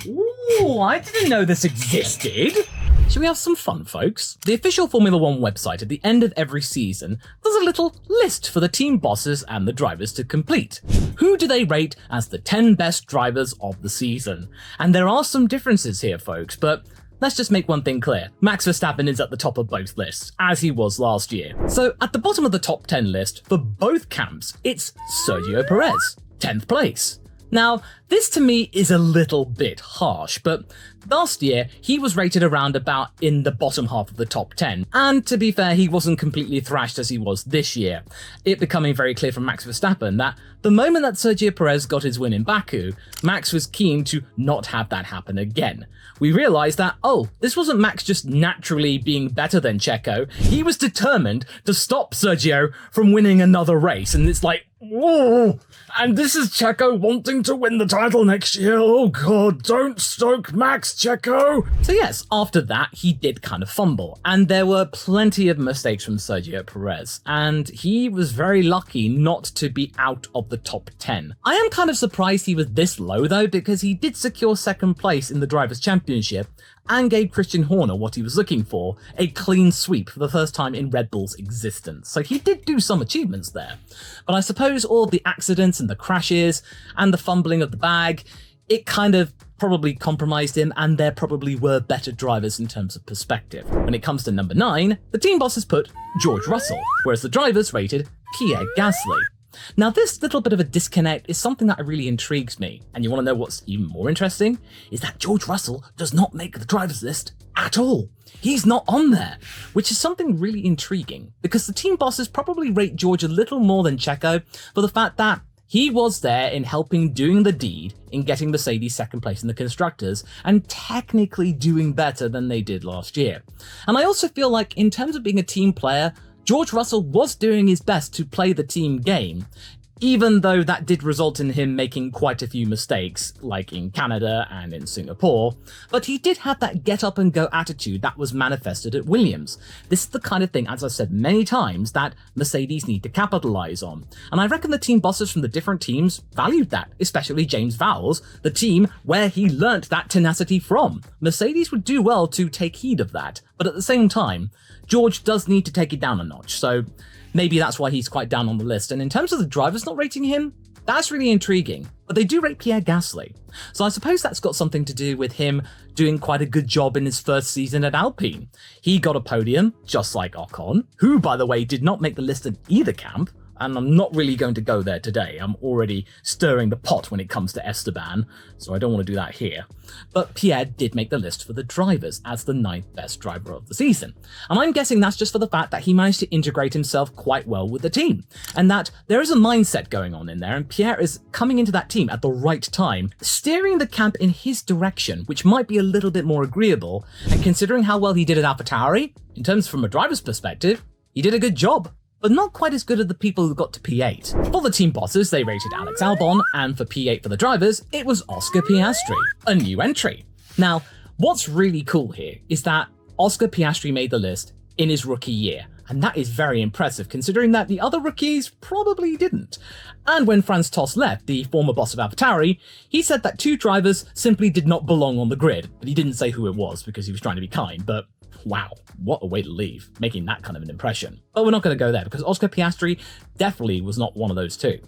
Ooh, I didn't know this existed. Should we have some fun, folks? The official Formula One website at the end of every season does a little list for the team bosses and the drivers to complete. Who do they rate as the 10 best drivers of the season? And there are some differences here, folks, but let's just make one thing clear. Max Verstappen is at the top of both lists, as he was last year. So at the bottom of the top 10 list for both camps, it's Sergio Perez, 10th place. Now, this to me is a little bit harsh, but last year he was rated around about in the bottom half of the top 10, and to be fair, he wasn't completely thrashed as he was this year, it becoming very clear from Max Verstappen that the moment that Sergio Perez got his win in Baku, Max was keen to not have that happen again. We realised that, oh, this wasn't Max just naturally being better than Checo, he was determined to stop Sergio from winning another race, and it's like, whoa, and this is Checo wanting to win the title next year. Oh god, don't stoke Max, Checo. So yes, after that, he did kind of fumble, and there were plenty of mistakes from Sergio Perez, and he was very lucky not to be out of the top 10. I am kind of surprised he was this low though, because he did secure second place in the Drivers' Championship and gave Christian Horner what he was looking for, a clean sweep for the first time in Red Bull's existence. So he did do some achievements there. But I suppose all of the accidents and the crashes and the fumbling of the bag, it kind of probably compromised him, and there probably were better drivers in terms of perspective. When it comes to number 9, the team bosses put George Russell, whereas the drivers rated Pierre Gasly. Now this little bit of a disconnect is something that really intrigues me, and you want to know what's even more interesting? Is that George Russell does not make the drivers list at all. He's not on there, which is something really intriguing, because the team bosses probably rate George a little more than Checo for the fact that he was there in helping doing the deed in getting Mercedes second place in the Constructors and technically doing better than they did last year. And I also feel like in terms of being a team player, George Russell was doing his best to play the team game, even though that did result in him making quite a few mistakes, like in Canada and in Singapore, but he did have that get-up-and-go attitude that was manifested at Williams. This is the kind of thing, as I've said many times, that Mercedes need to capitalize on, and I reckon the team bosses from the different teams valued that, especially James Vowles, the team where he learnt that tenacity from. Mercedes would do well to take heed of that, but at the same time, George does need to take it down a notch, so maybe that's why he's quite down on the list. And in terms of the drivers not rating him, that's really intriguing. But they do rate Pierre Gasly. So I suppose that's got something to do with him doing quite a good job in his first season at Alpine. He got a podium, just like Ocon, who, by the way, did not make the list in either camp. And I'm not really going to go there today. I'm already stirring the pot when it comes to Esteban, so I don't want to do that here. But Pierre did make the list for the drivers as the 9th best driver of the season. And I'm guessing that's just for the fact that he managed to integrate himself quite well with the team, and that there is a mindset going on in there, and Pierre is coming into that team at the right time, steering the camp in his direction, which might be a little bit more agreeable, and considering how well he did at AlphaTauri, in terms from a driver's perspective, he did a good job. But not quite as good as the people who got to P8. For the team bosses, they rated Alex Albon, and for P8 for the drivers, it was Oscar Piastri, a new entry. Now, what's really cool here is that Oscar Piastri made the list in his rookie year, and that is very impressive considering that the other rookies probably didn't. And when Franz Tost left, the former boss of AlphaTauri, he said that 2 drivers simply did not belong on the grid, but he didn't say who it was because he was trying to be kind, but wow, what a way to leave, making that kind of an impression. But we're not going to go there because Oscar Piastri definitely was not one of those 2.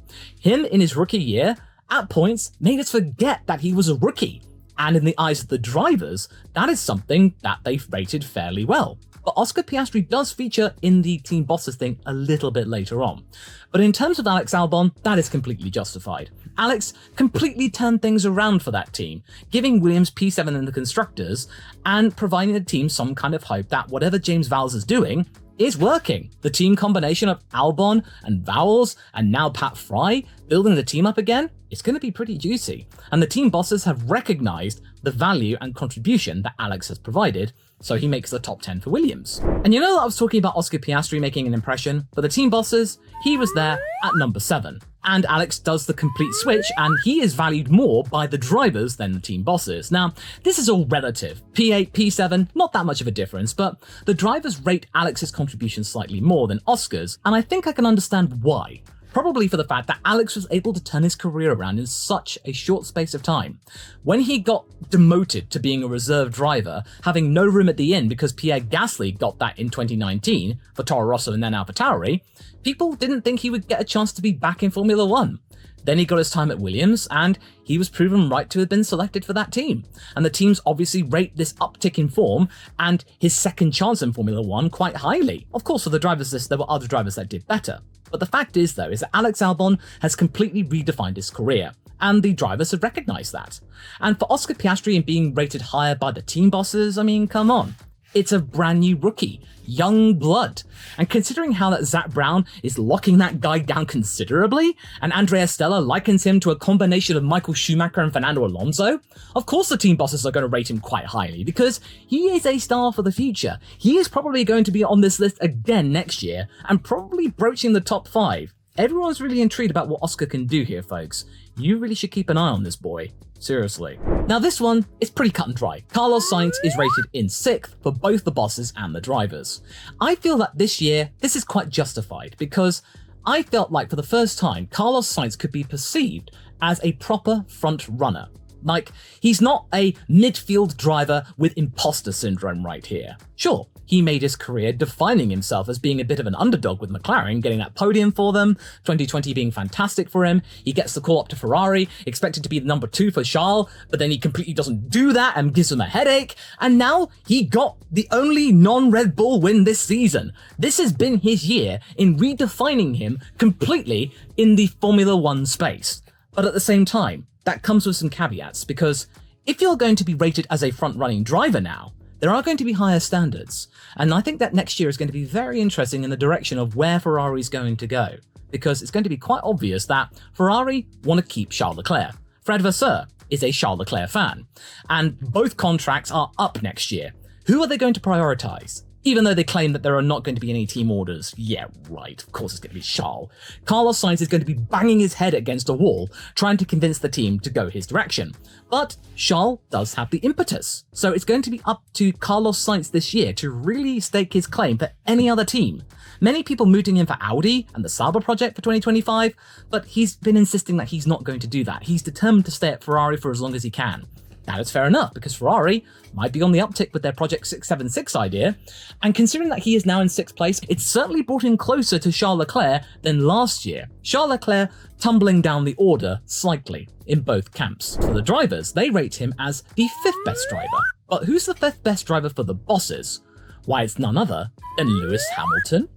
Him in his rookie year, at points, made us forget that he was a rookie. And in the eyes of the drivers, that is something that they've rated fairly well. But Oscar Piastri does feature in the team bosses thing a little bit later on. But in terms of Alex Albon, that is completely justified. Alex completely turned things around for that team, giving Williams P7 in the Constructors and providing the team some kind of hope that whatever James Vowles is doing is working. The team combination of Albon and Vowles and now Pat Fry building the team up again, it's going to be pretty juicy. And the team bosses have recognized the value and contribution that Alex has provided, so he makes the top 10 for Williams. And you know that I was talking about Oscar Piastri making an impression, but the team bosses, he was there at number 7. And Alex does the complete switch, and he is valued more by the drivers than the team bosses. Now, this is all relative. P8, P7, not that much of a difference, but the drivers rate Alex's contribution slightly more than Oscar's, and I think I can understand why. probably for the fact that Alex was able to turn his career around in such a short space of time. When he got demoted to being a reserve driver, having no room at the end because Pierre Gasly got that in 2019 for Toro Rosso and then AlphaTauri, people didn't think he would get a chance to be back in Formula One. Then he got his time at Williams, and he was proven right to have been selected for that team. And the teams obviously rate this uptick in form and his second chance in Formula One quite highly. Of course, for the drivers list, there were other drivers that did better. But the fact is, though, is that Alex Albon has completely redefined his career, and the drivers have recognised that. And for Oscar Piastri and being rated higher by the team bosses, I mean, come on. It's a brand new rookie, young blood. And considering how that Zach Brown is locking that guy down considerably, and Andrea Stella likens him to a combination of Michael Schumacher and Fernando Alonso, of course the team bosses are going to rate him quite highly because he is a star for the future. He is probably going to be on this list again next year and probably broaching the top 5. Everyone's really intrigued about what Oscar can do here, folks. You really should keep an eye on this boy. Seriously. Now this one is pretty cut and dry. Carlos Sainz is rated in 6th for both the bosses and the drivers. I feel that this year, this is quite justified because I felt like for the first time, Carlos Sainz could be perceived as a proper front runner. Like, he's not a midfield driver with imposter syndrome right here. Sure, he made his career defining himself as being a bit of an underdog with McLaren, getting that podium for them, 2020 being fantastic for him. He gets the call up to Ferrari, expected to be the number 2 for Charles, but then he completely doesn't do that and gives him a headache. And now he got the only non-Red Bull win this season. This has been his year in redefining him completely in the Formula One space. But at the same time, that comes with some caveats, because if you're going to be rated as a front-running driver now, there are going to be higher standards. And I think that next year is going to be very interesting in the direction of where Ferrari's going to go, because it's going to be quite obvious that Ferrari want to keep Charles Leclerc. Fred Vasseur is a Charles Leclerc fan, and both contracts are up next year. Who are they going to prioritize? Even though they claim that there are not going to be any team orders. Yeah, right, of course it's going to be Charles. Carlos Sainz is going to be banging his head against a wall, trying to convince the team to go his direction. But Charles does have the impetus. So it's going to be up to Carlos Sainz this year to really stake his claim for any other team. Many people mooting him for Audi and the Sauber project for 2025, but he's been insisting that he's not going to do that. He's determined to stay at Ferrari for as long as he can. That is fair enough, because Ferrari might be on the uptick with their Project 676 idea, and considering that he is now in 6th place, it's certainly brought him closer to Charles Leclerc than last year. Charles Leclerc tumbling down the order slightly in both camps. For the drivers, they rate him as the 5th best driver. But who's the 5th best driver for the bosses? Why, it's none other than Lewis Hamilton.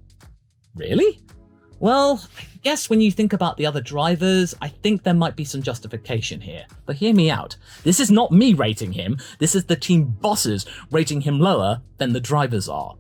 Really? Well, I guess when you think about the other drivers, I think there might be some justification here. But hear me out. This is not me rating him. This is the team bosses rating him lower than the drivers are.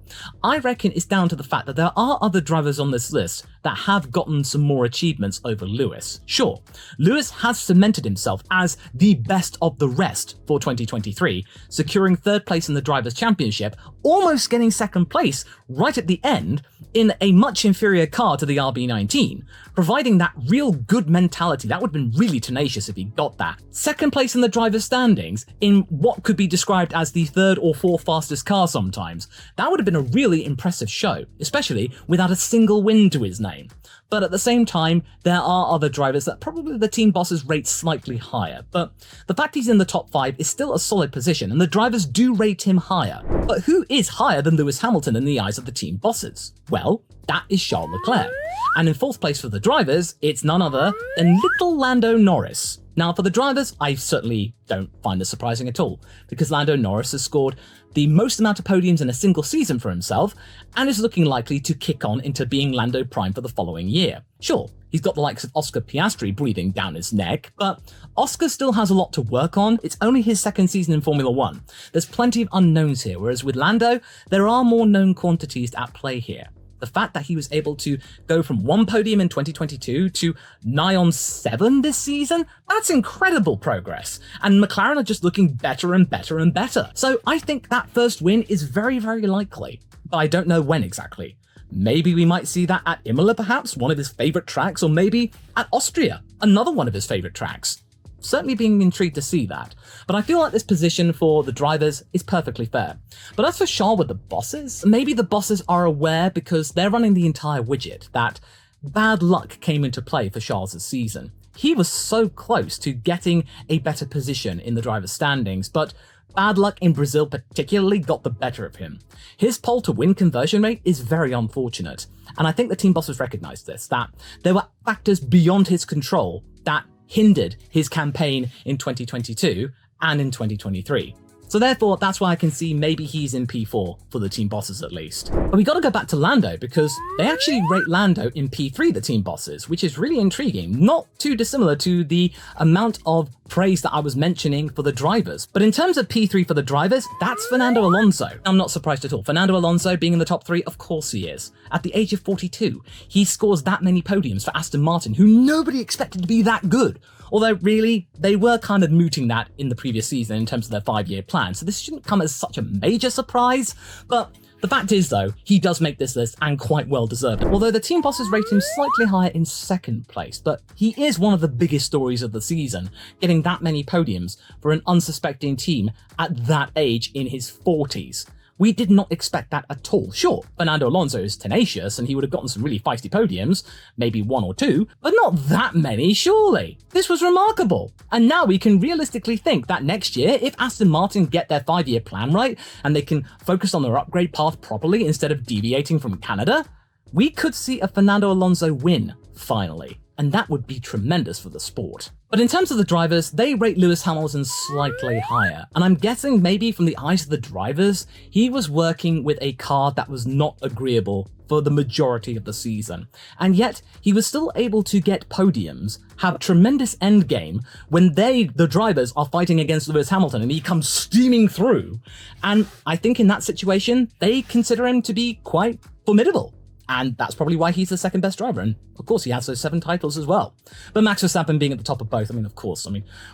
I reckon it's down to the fact that there are other drivers on this list that have gotten some more achievements over Lewis. Sure, Lewis has cemented himself as the best of the rest for 2023, securing 3rd place in the Drivers' Championship, almost getting 2nd place right at the end in a much inferior car to the RB19, providing that real good mentality. That would have been really tenacious if he got that. 2nd place in the driver's standings in what could be described as the 3rd or 4th fastest car sometimes. That would have been a really impressive show, especially without a single win to his name. But at the same time, there are other drivers that probably the team bosses rate slightly higher. But the fact he's in the top 5 is still a solid position, and the drivers do rate him higher. But who is higher than Lewis Hamilton in the eyes of the team bosses? Well, that is Charles Leclerc. And in 4th place for the drivers, it's none other than little Lando Norris. Now, for the drivers, I certainly don't find this surprising at all, because Lando Norris has scored the most amount of podiums in a single season for himself, and is looking likely to kick on into being Lando Prime for the following year. Sure, he's got the likes of Oscar Piastri breathing down his neck, but Oscar still has a lot to work on. It's only his 2nd season in Formula One. There's plenty of unknowns here, whereas with Lando, there are more known quantities at play here. The fact that he was able to go from 1 podium in 2022 to nigh on 7 this season, that's incredible progress. And McLaren are just looking better and better and better. So I think that first win is very, very likely, but I don't know when exactly. Maybe we might see that at Imola perhaps, one of his favourite tracks, or maybe at Austria, another one of his favourite tracks. Certainly being intrigued to see that. But I feel like this position for the drivers is perfectly fair. But as for Charles with the bosses, maybe the bosses are aware because they're running the entire widget that bad luck came into play for Charles' season. He was so close to getting a better position in the driver's standings, but bad luck in Brazil particularly got the better of him. His pole to win conversion rate is very unfortunate, and I think the team bosses recognized this, that there were factors beyond his control that hindered his campaign in 2022 and in 2023. So therefore, that's why I can see maybe he's in P4 for the team bosses at least. But we gotta go back to Lando, because they actually rate Lando in P3, the team bosses, which is really intriguing, not too dissimilar to the amount of praise that I was mentioning for the drivers. But in terms of P3 for the drivers, that's Fernando Alonso. I'm not surprised at all. Fernando Alonso being in the top 3, of course he is. At the age of 42, he scores that many podiums for Aston Martin, who nobody expected to be that good. Although really, they were kind of mooting that in the previous season in terms of their 5-year plan, so this shouldn't come as such a major surprise. But the fact is though, he does make this list and quite well deserved. Although the team bosses rate him slightly higher in 2nd place, but he is one of the biggest stories of the season, getting that many podiums for an unsuspecting team at that age in his 40s. We did not expect that at all. Sure, Fernando Alonso is tenacious and he would have gotten some really feisty podiums, maybe 1 or 2, but not that many, surely. This was remarkable. And now we can realistically think that next year, if Aston Martin get their 5-year plan right and they can focus on their upgrade path properly instead of deviating from Canada, we could see a Fernando Alonso win, finally. And that would be tremendous for the sport. But in terms of the drivers, they rate Lewis Hamilton slightly higher, and I'm guessing maybe from the eyes of the drivers, he was working with a car that was not agreeable for the majority of the season, and yet he was still able to get podiums, have tremendous endgame when the drivers, are fighting against Lewis Hamilton and he comes steaming through, and I think in that situation, they consider him to be quite formidable. And that's probably why he's the 2nd best driver, and of course he has those 7 titles as well. But Max Verstappen being at the top of both, of course,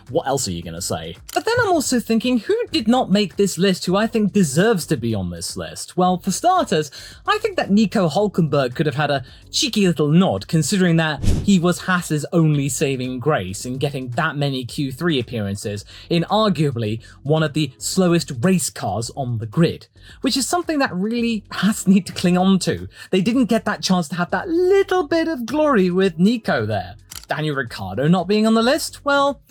what else are you gonna say? But then I'm also thinking, who did not make this list who I think deserves to be on this list? Well, for starters, I think that Nico Hülkenberg could have had a cheeky little nod, considering that he was Haas's only saving grace in getting that many Q3 appearances in arguably one of the slowest race cars on the grid, which is something that really Haas need to cling on to. They didn't get that chance to have that little bit of glory with Nico there. Daniel Ricciardo not being on the list, well,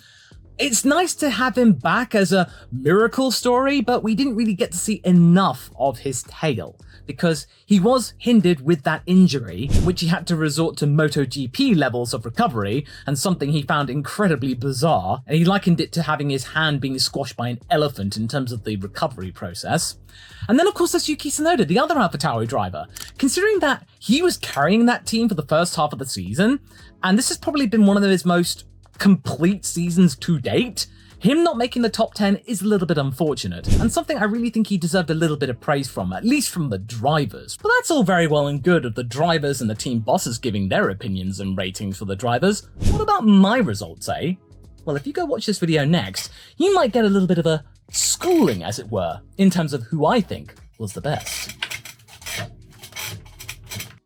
it's nice to have him back as a miracle story, but we didn't really get to see enough of his tale, because he was hindered with that injury, which he had to resort to MotoGP levels of recovery, and something he found incredibly bizarre, and he likened it to having his hand being squashed by an elephant in terms of the recovery process. And then of course there's Yuki Tsunoda, the other AlphaTauri driver. Considering that he was carrying that team for the first half of the season, and this has probably been one of his most complete seasons to date, him not making the top 10 is a little bit unfortunate, and something I really think he deserved a little bit of praise from, at least from the drivers. But that's all very well and good of the drivers and the team bosses giving their opinions and ratings for the drivers. What about my results, eh? Well, if you go watch this video next, you might get a little bit of a schooling, as it were, in terms of who I think was the best.